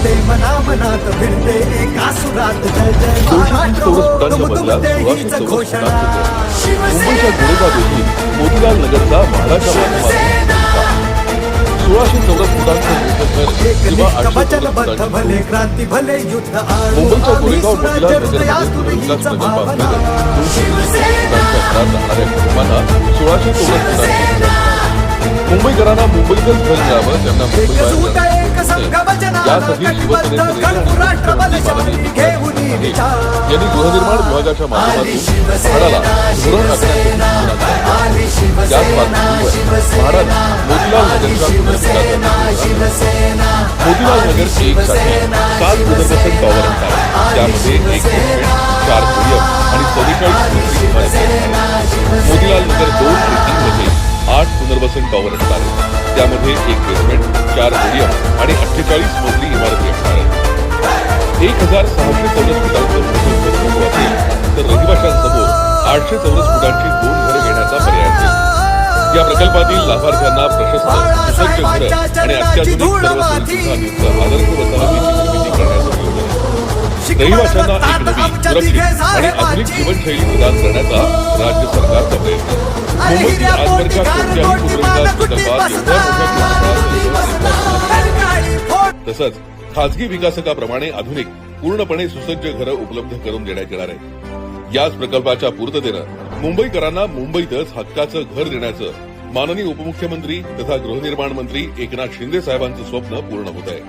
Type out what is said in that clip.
उमलते मना मनात भिडते एका सुरात जय जय महाराष्ट्र हो, दुमदुमते हीच घोषणा मुंबईच्या गोरेगाव येथील मोतीलाल नगरचा म्हाडाच्या माध्यमातून 1600 चौरस फुटांचं किंवा 800 वचनबद्ध भले क्रांती भले युद्ध मुंबईच्या गोरेगाव मोतीलाल नगरमध्ये विकास प्रकल्पांतर्गत 200 कुटुंबांना 1600 चौरस फुटांची मुंबईकरांना मुंबईतच घर मिळावं, त्यांना यासाठी शिवसेनेचे यांनी गृहनिर्माण विभागाच्या माध्यमातून म्हाडाला धोरण आखण्यासाठी याच पार्श्वभूमीवर म्हाडाने मोतीलाल नगरच्या मोतीलाल नगर 1 साठी 7 पुनर्वसन टॉवर आणणार, त्यामध्ये 1 बेसमेंट, 4 खोल्या आणि 44 मजली इमारत मोतीलाल नगर 2 आणि 3 मध्ये 8 पुनर्वसन टॉवर असणार आहेत, त्यामध्ये 1 बेसमेंट, 4 खोल्या आणि 48 मजली इमारत असणार आहे. 1600 चौरस फुटांचं मोठं असेल तर रहिवाशांसमोर 800 चौरस फुटांची 2 घरं घेण्याचा पर्याय असेल. या प्रकल्पातील लाभार्थ्यांना प्रशस्त सुसज्ज घरं आणि अत्याधुनिक सर्व सुविधांचा आदर्श वसाहतीची निर्मिती करण्याचं नियोजन आहे. रहिवाशांना एक नवी, सुरक्षित आणि आधुनिक जीवनशैली प्रदान करण्याचा राज्य सरकारचा प्रयत्न. मुंबईतील आजवरच्या कोणत्याही पुनर्विकास प्रकल्पात एवढ्या मोठ्या तसंच खासगी विकासकाप्रमाणे आधुनिक पूर्णपणे सुसज्ज घरं उपलब्ध करून देण्यात येणार आहे. याच प्रकल्पाच्या पूर्ततेनं मुंबईकरांना मुंबईतच हक्काचं घर देण्याचं माननीय उपमुख्यमंत्री तथा गृहनिर्माण मंत्री एकनाथ शिंदे साहेबांचं स्वप्न पूर्ण होत आहे.